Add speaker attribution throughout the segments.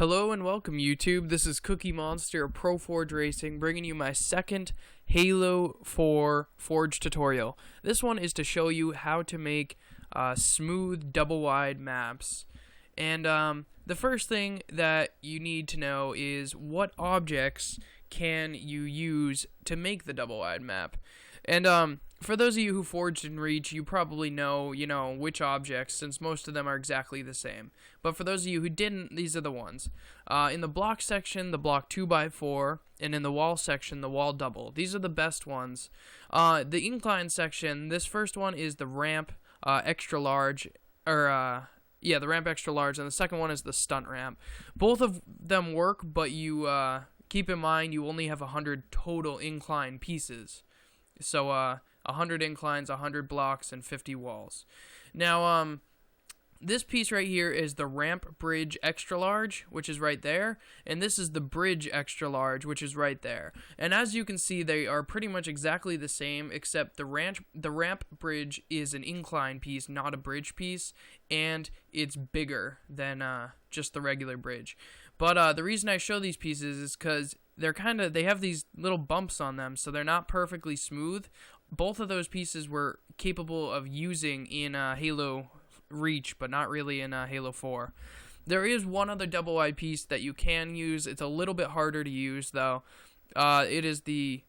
Speaker 1: Hello and welcome YouTube. This is Cookie Monster of ProForgeRacing bringing you my second Halo 4 Forge tutorial. This one is to show you how to make smooth double wide maps. And the first thing that you need to know is what objects can you use to make the double wide map. And for those of you who forged in Reach, you probably know, which objects, since most of them are exactly the same. But for those of you who didn't, these are the ones. In the block section, the block 2x4, and in the wall section, the wall double. These are the best ones. The incline section, this first one is the ramp extra large, the ramp extra large, and the second one is the stunt ramp. Both of them work, but you keep in mind you only have 100 total incline pieces. So 100 inclines, 100 blocks, and 50 walls. Now, this piece right here is the ramp bridge extra large, which is right there, and this is the bridge extra large, which is right there. And as you can see, they are pretty much exactly the same, except the ramp bridge is an incline piece, not a bridge piece, and it's bigger than just the regular bridge. But the reason I show these pieces is because they have these little bumps on them, so they're not perfectly smooth. Both of those pieces were capable of using in Halo Reach, but not really in Halo 4. There is one other double wide piece that you can use. It's a little bit harder to use, though. It is the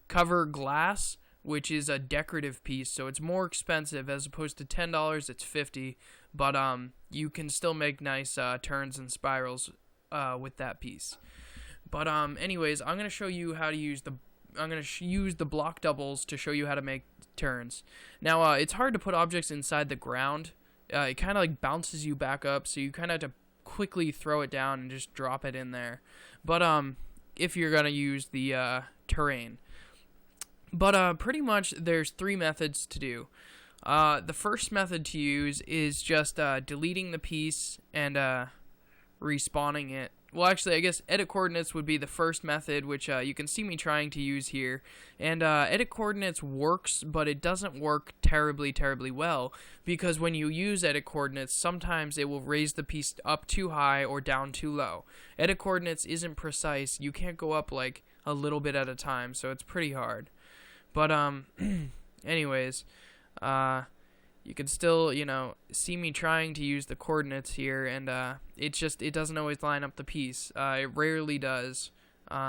Speaker 1: cover glass, which is a decorative piece, so it's more expensive. As opposed to $10, it's $50, but you can still make nice turns and spirals with that piece. But anyways, I'm going to show you how to use the block doubles to show you how to make turns. Now, it's hard to put objects inside the ground. It kind of like bounces you back up, so you kind of have to quickly throw it down and just drop it in there. But if you're going to use the terrain. But pretty much there's three methods to do. The first method to use is just deleting the piece and respawning it. Well, actually, I guess edit coordinates would be the first method, which you can see me trying to use here. And edit coordinates works, but it doesn't work terribly well, because when you use edit coordinates, sometimes it will raise the piece up too high or down too low. Edit coordinates isn't precise. You can't go up like a little bit at a time, so it's pretty hard. But anyways, you can still, see me trying to use the coordinates here, and it doesn't always line up the piece. It rarely does.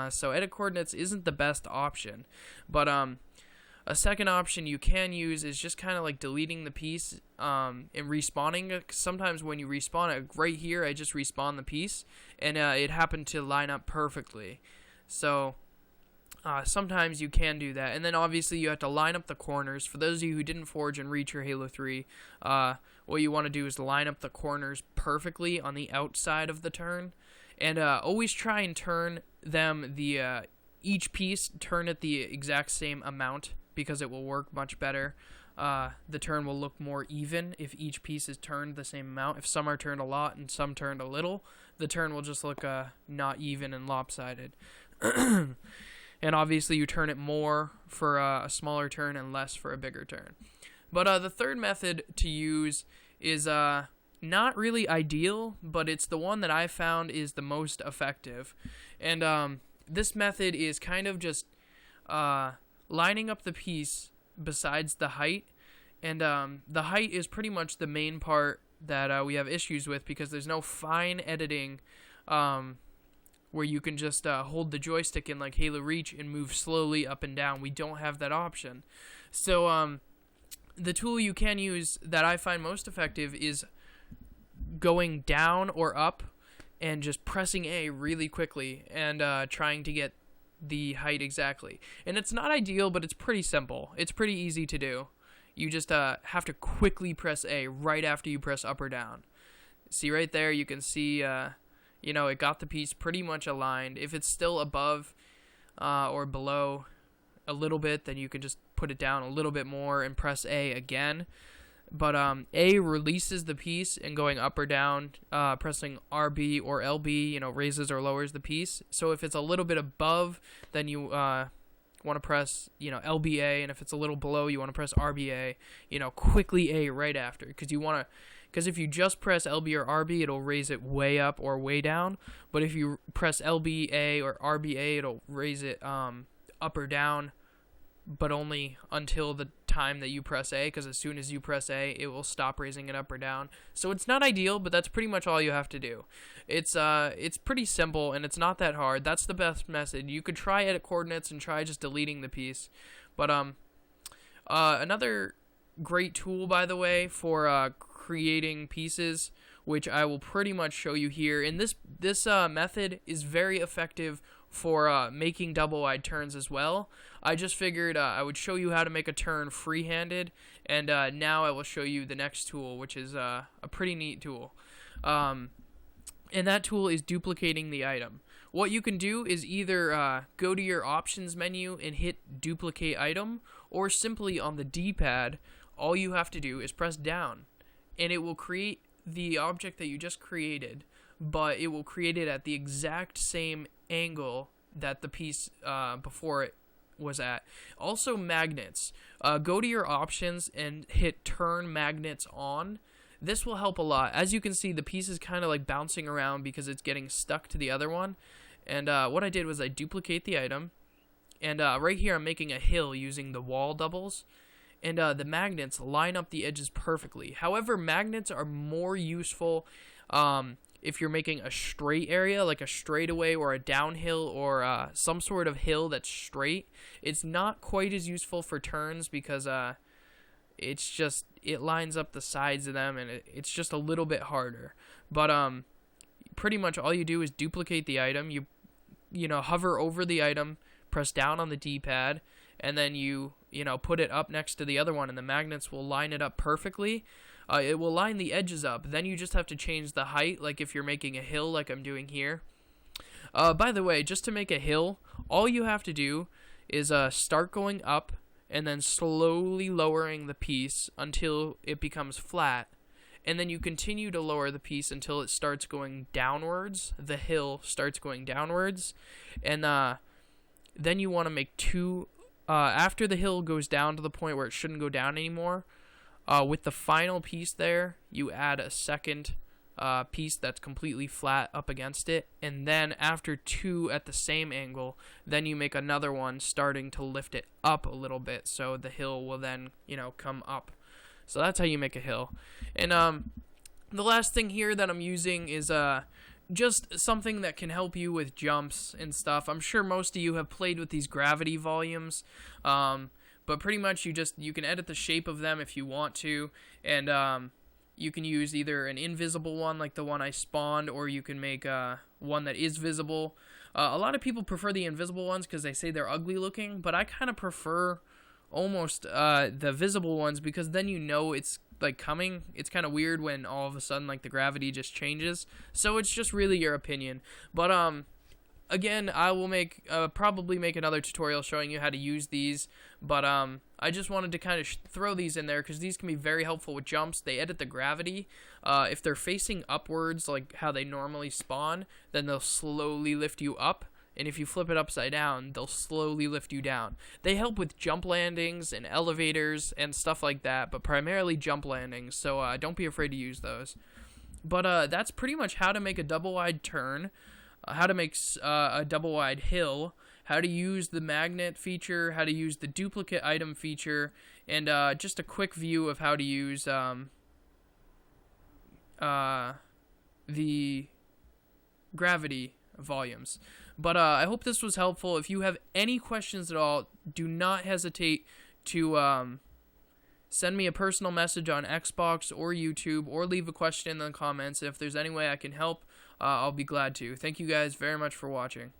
Speaker 1: So edit coordinates isn't the best option. But a second option you can use is just kind of like deleting the piece and respawning. Sometimes when you respawn it, right here, I just respawn the piece, and it happened to line up perfectly. So sometimes you can do that, and then obviously you have to line up the corners. For those of you who didn't forge in Reach or Halo 3, what you want to do is line up the corners perfectly on the outside of the turn, and always try and turn them each piece turn at the exact same amount, because it will work much better. The turn will look more even if each piece is turned the same amount. If some are turned a lot and some turned a little, the turn will just look not even and lopsided. And obviously you turn it more for a smaller turn and less for a bigger turn. But the third method to use is not really ideal, but it's the one that I found is the most effective. And this method is kind of just lining up the piece besides the height. And the height is pretty much the main part that we have issues with, because there's no fine editing where you can just hold the joystick in like Halo Reach and move slowly up and down. We don't have that option. So the tool you can use that I find most effective is going down or up and just pressing A really quickly and trying to get the height exactly. And it's not ideal, but it's pretty simple. It's pretty easy to do. You just have to quickly press A right after you press up or down. See right there, you can see it got the piece pretty much aligned. If it's still above or below a little bit, then you can just put it down a little bit more and press A again. But A releases the piece, and going up or down, pressing RB or LB, raises or lowers the piece. So if it's a little bit above, then you want to press, LBA, and if it's a little below, you want to press RBA, quickly A right after, because you want to because if you just press LB or RB, it'll raise it way up or way down. But if you press LBA or RBA, it'll raise it up or down, but only until the time that you press A, because as soon as you press A, it will stop raising it up or down. So it's not ideal, but that's pretty much all you have to do. It's pretty simple, and it's not that hard. That's the best method. You could try edit coordinates and try just deleting the piece. But another great tool, by the way, for creating pieces, which I will pretty much show you here, and this method is very effective for making double wide turns as well. I just figured I would show you how to make a turn free-handed, and now I will show you the next tool, which is a pretty neat tool. And that tool is duplicating the item. What you can do is either go to your options menu and hit duplicate item, or simply on the D-pad, all you have to do is press down, and it will create the object that you just created, but it will create it at the exact same angle that the piece before it was at. Also, magnets. Go to your options and hit turn magnets on. This will help a lot. As you can see, the piece is kind of like bouncing around because it's getting stuck to the other one. And what I did was I duplicate the item, and right here I'm making a hill using the wall doubles, and the magnets line up the edges perfectly. However, magnets are more useful if you're making a straight area, like a straightaway or a downhill or some sort of hill that's straight. It's not quite as useful for turns because it lines up the sides of them, and it's just a little bit harder. But pretty much all you do is duplicate the item. You know, hover over the item, press down on the D-pad, and then you put it up next to the other one, and the magnets will line it up perfectly. It will line the edges up. Then you just have to change the height, like if you're making a hill like I'm doing here. By the way, just to make a hill, all you have to do is start going up and then slowly lowering the piece until it becomes flat. And then you continue to lower the piece until it starts going downwards. The hill starts going downwards. And then you want to make two. After the hill goes down to the point where it shouldn't go down anymore, with the final piece there, you add a second piece that's completely flat up against it. And then after two at the same angle, then you make another one starting to lift it up a little bit. So the hill will then, come up. So that's how you make a hill. And the last thing here that I'm using is just something that can help you with jumps and stuff. I'm sure most of you have played with these gravity volumes, but pretty much you can edit the shape of them if you want to, and you can use either an invisible one like the one I spawned, or you can make one that is visible. A lot of people prefer the invisible ones because they say they're ugly looking, but I kind of prefer almost the visible ones, because then it's like coming. It's kind of weird when all of a sudden like the gravity just changes. So it's just really your opinion. But again, I will probably make another tutorial showing you how to use these. But I just wanted to kind of throw these in there because these can be very helpful with jumps. They edit the gravity. If they're facing upwards like how they normally spawn, then they'll slowly lift you up. And if you flip it upside down, they'll slowly lift you down. They help with jump landings and elevators and stuff like that, but primarily jump landings, so don't be afraid to use those. But that's pretty much how to make a double-wide turn, how to make a double-wide hill, how to use the magnet feature, how to use the duplicate item feature, and just a quick view of how to use the gravity volumes. But I hope this was helpful. If you have any questions at all, do not hesitate to send me a personal message on Xbox or YouTube, or leave a question in the comments. If there's any way I can help, I'll be glad to. Thank you guys very much for watching.